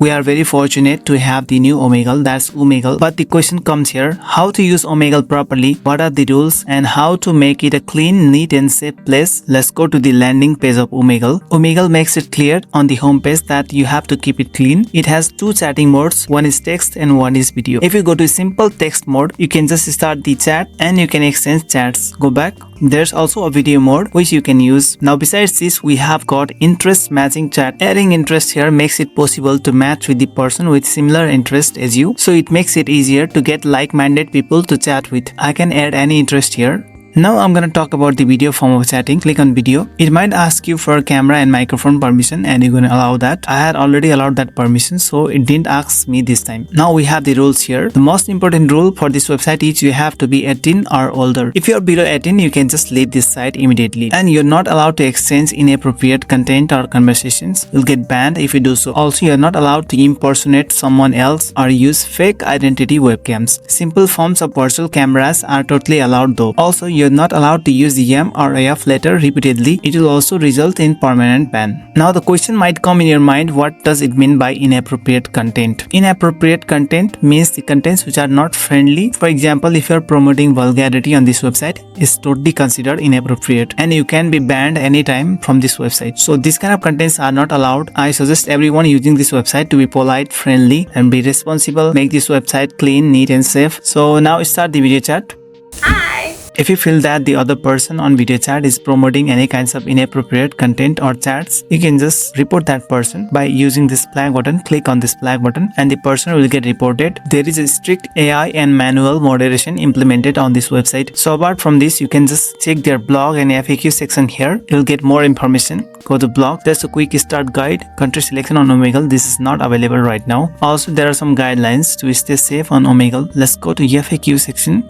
We are very fortunate to have the new Omegle, that's Uhmegle. But the question comes here, how to use Omegle properly, what are the rules, and how to make it a clean, neat and safe place. Let's go to the landing page of Omegle. Omegle makes it clear on the home page that you have to keep it clean. It has two chatting modes, one is text and one is video. If you go to simple text mode, you can just start the chat and you can exchange chats. Go back. There's also a video mode which you can use. Now besides this, we have got interest matching chat. Adding interest here makes it possible to match with the person with similar interest as you. So it makes it easier to get like-minded people to chat with. I can add any interest here. Now I'm gonna talk about the video form of chatting. Click on video. It might ask you for camera and microphone permission and you're gonna allow that. I had already allowed that permission, so it didn't ask me this time. Now we have the rules here. The most important rule for this website is you have to be 18 or older. If you're below 18, you can just leave this site immediately. And you're not allowed to exchange inappropriate content or conversations. You'll get banned if you do so. Also, you're not allowed to impersonate someone else or use fake identity webcams. Simple forms of virtual cameras are totally allowed though. Also, you're not allowed to use the M or AF letter repeatedly. It will also result in permanent ban. Now the question might come in your mind, what does it mean by inappropriate content? Inappropriate content means the contents which are not friendly. For example, if you're promoting vulgarity on this website, it's totally considered inappropriate and you can be banned anytime from this website. So these kind of contents are not allowed. I suggest everyone using this website to be polite, friendly and be responsible. Make this website clean, neat and safe. So now start the video chat. Hi. If you feel that the other person on video chat is promoting any kinds of inappropriate content or chats, you can just report that person by using this flag button. Click on this flag button and the person will get reported. There is a strict AI and manual moderation implemented on this website. So apart from this, you can just check their blog and FAQ section here. You'll get more information. Go to blog. There's a quick start guide. Country selection on Omegle. This is not available right now. Also, there are some guidelines to stay safe on Omegle. Let's go to FAQ section.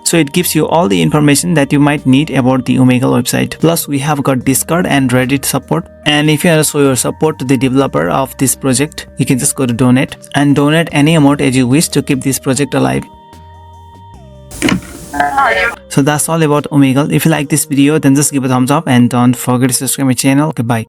So it gives you all the information that you might need about the Omegle website. Plus we have got Discord and Reddit support. And if you want to show your support to the developer of this project, you can just go to donate and donate any amount as you wish to keep this project alive. So that's all about Omegle. If you like this video, then just give a thumbs up and don't forget to subscribe my channel. Goodbye.